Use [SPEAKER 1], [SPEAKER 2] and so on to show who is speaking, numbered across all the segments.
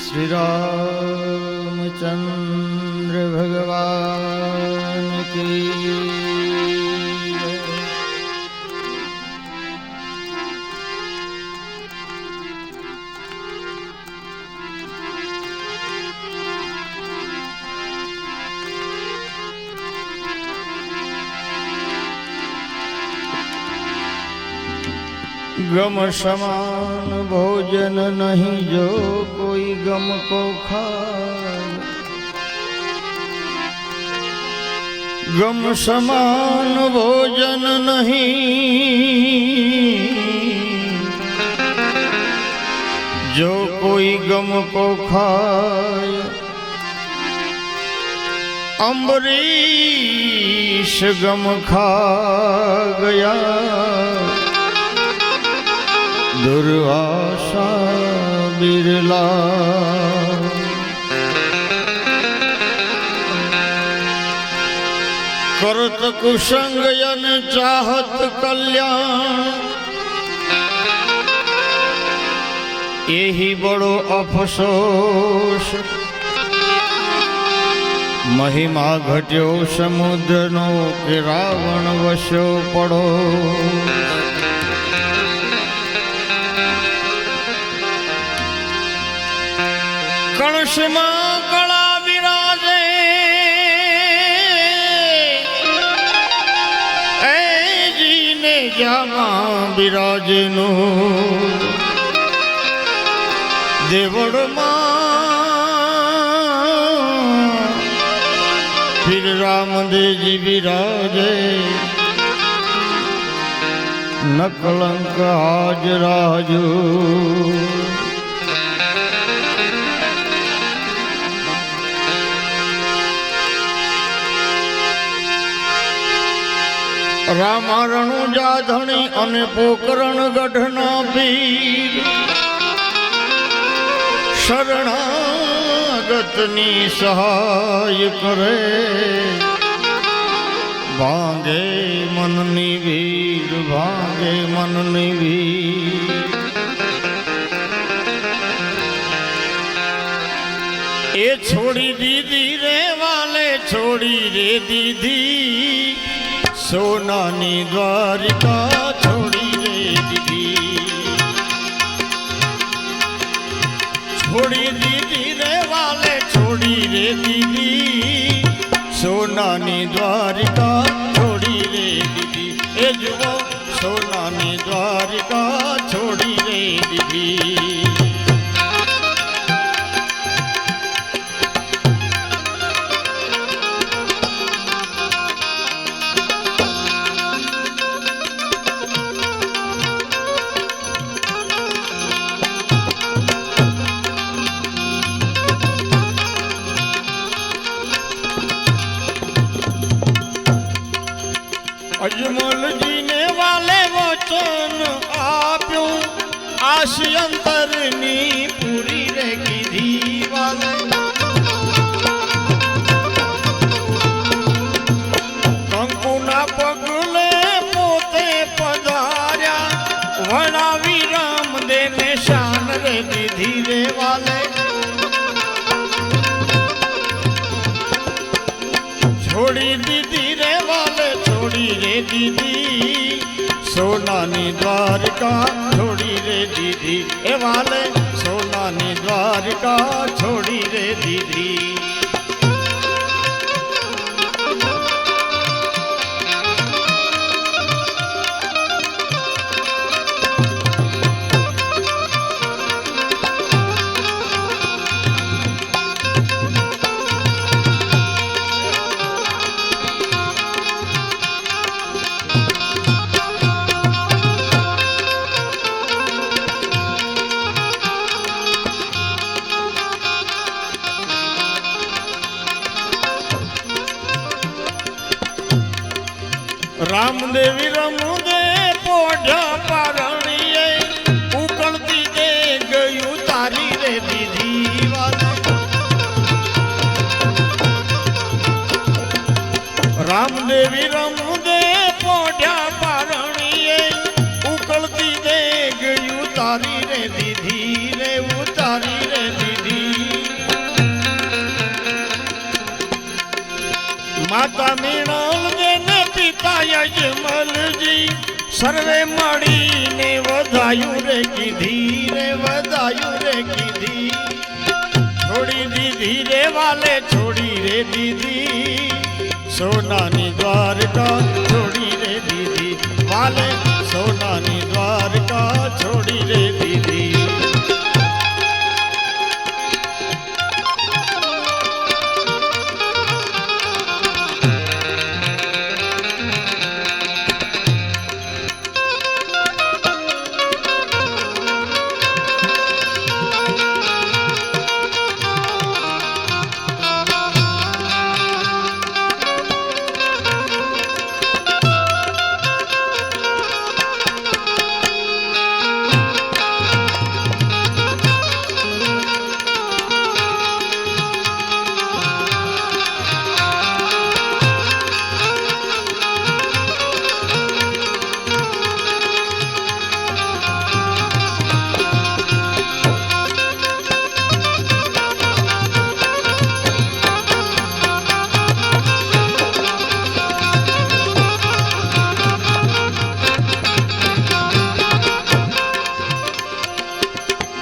[SPEAKER 1] श्री रामचंद्र भगवान की गम समान भोजन नहीं जो कोई गम को खाए, गम समान भोजन नहीं जो कोई गम को खाए। अम्बरीश गम खा गया, दुर्वासा बिरला। करत कुसंग यन चाहत कल्याण, यही बड़ो अफसोस। महिमा घट्यो समुद्रनो के रावण वश्यो पड़ो। कणश में कला विराजे, ए जी ने जामा विराजे नो। देवड़ मां फिर रामदेव जी विराजे। न कलंक हाजराजू, रामा रणुजा धणी अने पोकरण गढ़ना वीर। शरणागतनी सहाय करे, भांगे मननी वीर, भांगे मननी वीर। ए छोड़ी दीदी रे वाले, छोड़ी रे दीदी। सोनानी द्वारिका छोड़ी रे दीदी, छोड़ी दीदी रे वाले, छोड़ी रे दीदी। सोनानी द्वारिका छोड़ी रे दीदी। ए जुओ सोनानी द्वारिका छोड़ी रे दीदी। अजमल जी ने वाले वचन आप्यो, आश अंतरनी पूरी रे कीधी वाले। कंकुना पगले पोते पधार्या, वणावी रामदेव ने शान रे दीधी रे वाले। छोड़ी दीदी रे वाले, छोड़ी रे दीदी। सोनानी द्वारिका छोड़ी रे दीदी। ए वाले सोनानी द्वारिका छोड़ी रे दीदी। रामदेवी रमुदे पोढ़ा पारणिये, उकलती दे गयू तारी रे दीदी वाले। रामदेवी रमुदे पोढ़ा पारणिये, उकलती दे गयू तारी रे दीदी रे, उतारी रे दीदी। યજમલજી સર્વે મળીને વધાયું રે કીધી રે વધાયું રે કીધી છોડી દીધી રે વાલે છોડી રે દીધી સોનાની દ્વારકા છોડી રે દીધી વાલે સોનાની દ્વારકા છોડી રે દીધી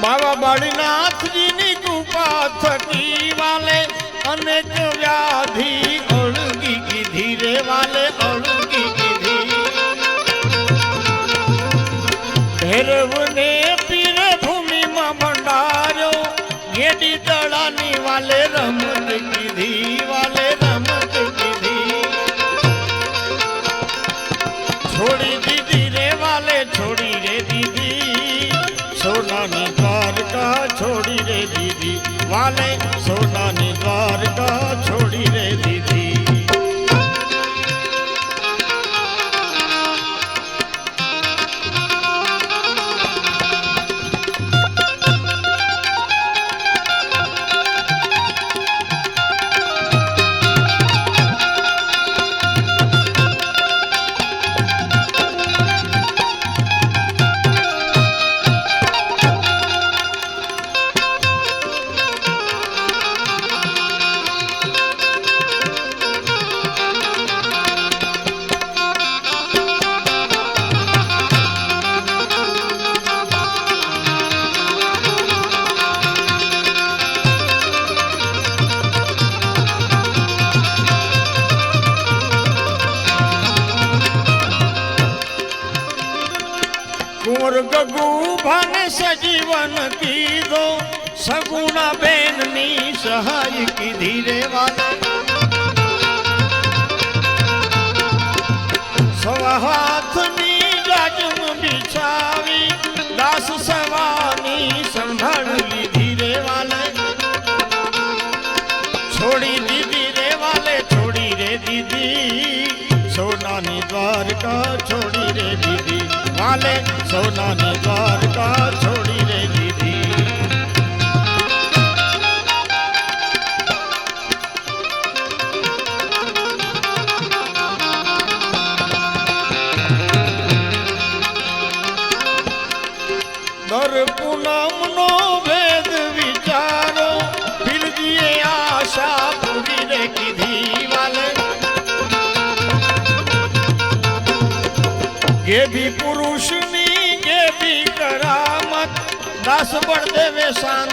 [SPEAKER 1] બાબા બાળનાથજીની કૃપા થકી વાલે અનેક વ્યાધિ અળગી કીધી રે વાલે અળગી કીધી ભૈરવને પીર ભૂમિમાં ભંડાર્યો ગેડી દડાની વાલે રમત કીધી વાલે રમત કીધી છોડી દીધી રે વાલે છોડી રે દીધી સોનાની દ્વારકા છોડી રે દીધી વાલે સોનાની દ્વારકા છોડી રે દીધી કુંવર ગગુ ભાને સજીવન કીધો સગુણા બેનની સહાય કીધી રે વાલે સવા હાથની જાજમ બિછાવી દાસ સવાની સંભાળ લીધી રે વાલે છોડી દીધી રે વાલે છોડી રે દીધી સોનાની દ્વારકા છોડી રે દીધી વાલે સોનાની દ્વારકા છોડી રે દીધી દર પૂનમનો ભેદ વિચારો ફિરજીએ આશા પૂરી રે કીધી વાલે ગેભી પુરુષની ગેભી કરામત દાસ બળદેવે શાન